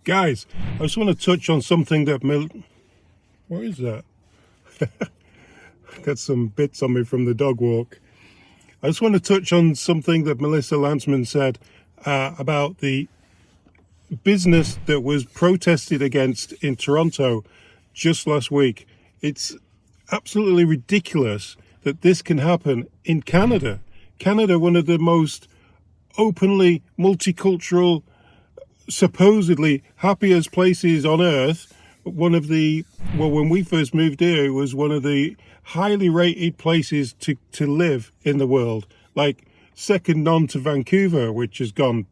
Guys, I just want to touch on something that what is that? Got some bits on me from the dog walk. I just want to touch on something that Malissa Lantsman said about the business that was protested against in Toronto just last week. It's absolutely ridiculous that this can happen in Canada. Canada, one of the most openly multicultural, supposedly happiest places on earth. One of the, well, when we first moved here, it was one of the highly rated places to live in the world, like second none to Vancouver, which has gone.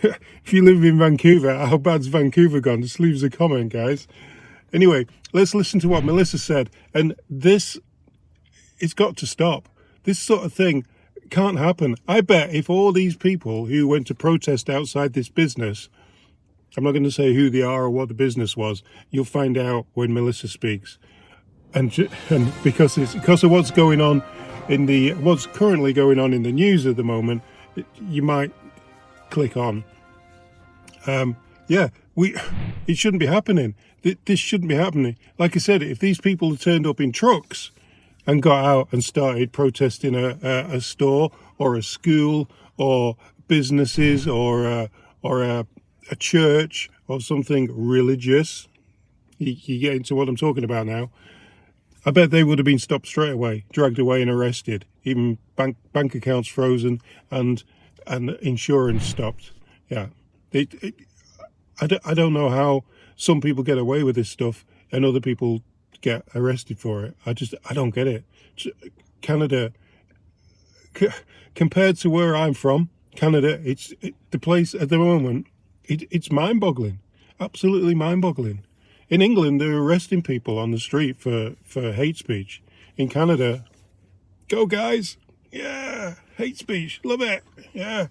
If you live in Vancouver, how bad's Vancouver gone? Just leaves a comment, guys. Anyway, let's listen to what Melissa said. And this, it's got to stop. This sort of thing can't happen. I bet if all these people who went to protest outside this business, I'm not going to say who they are or what the business was, you'll find out when Melissa speaks. And because of what's going on what's currently going on in the news at the moment, you might click on. It shouldn't be happening. This shouldn't be happening. Like I said, if these people had turned up in trucks and got out and started protesting a store or a school or businesses or a church or something religious, you get into what I'm talking about now. I bet they would have been stopped straight away, dragged away and arrested, even bank accounts frozen and insurance stopped. Yeah, I don't know how some people get away with this stuff and other people get arrested for it. I don't get it. Canada, compared to where I'm from, Canada, the place at the moment, it's mind-boggling, absolutely mind-boggling. In England, they're arresting people on the street for hate speech. In Canada, go guys, yeah, hate speech, love it, yeah.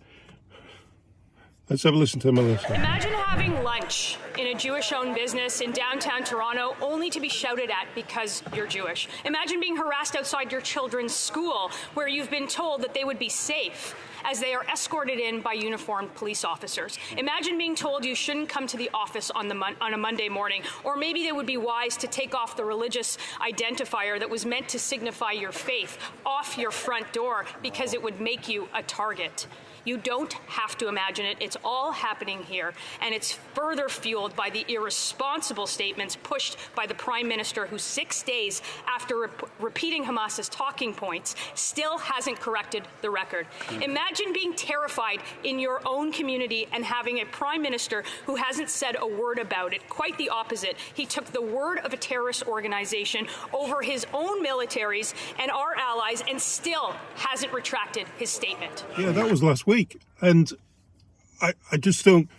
Let's have a listen to Melissa. Imagine having lunch in a Jewish-owned business in downtown Toronto only to be shouted at because you're Jewish. Imagine being harassed outside your children's school where you've been told that they would be safe as they are escorted in by uniformed police officers. Imagine being told you shouldn't come to the office on a Monday morning, or maybe it would be wise to take off the religious identifier that was meant to signify your faith off your front door because it would make you a target. You don't have to imagine it. It's all happening here, and it's further fueled by the irresponsible statements pushed by the Prime Minister, who 6 days after repeating Hamas's talking points still hasn't corrected the record. Imagine being terrified in your own community and having a Prime Minister who hasn't said a word about it. Quite the opposite. He took the word of a terrorist organization over his own militaries and our allies and still hasn't retracted his statement. Yeah, that was last week. And I just don't,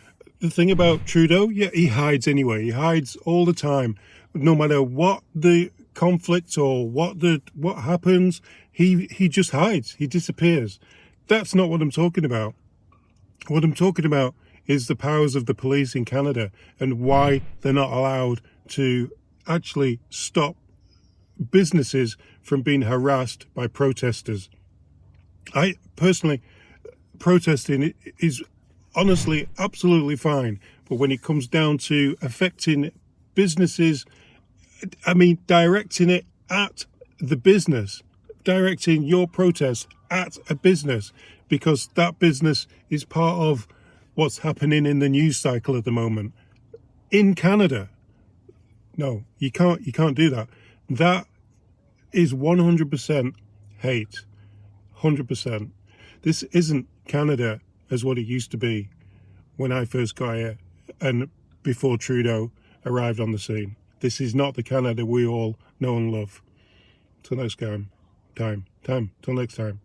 the thing about Trudeau, yeah, he hides anyway. He hides all the time. No matter what the conflict or what happens, he just hides. He disappears. That's not what I'm talking about. What I'm talking about is the powers of the police in Canada and why they're not allowed to actually stop businesses from being harassed by protesters. I personally, protesting is honestly absolutely fine, but when it comes down to affecting businesses, I mean, directing it at the business, directing your protest at a business, because that business is part of what's happening in the news cycle at the moment in Canada. No, you can't do that. That is 100% hate. 100%. This isn't Canada as what it used to be when I first got here and before Trudeau arrived on the scene. This is not the Canada we all know and love. Till next time. Till next time.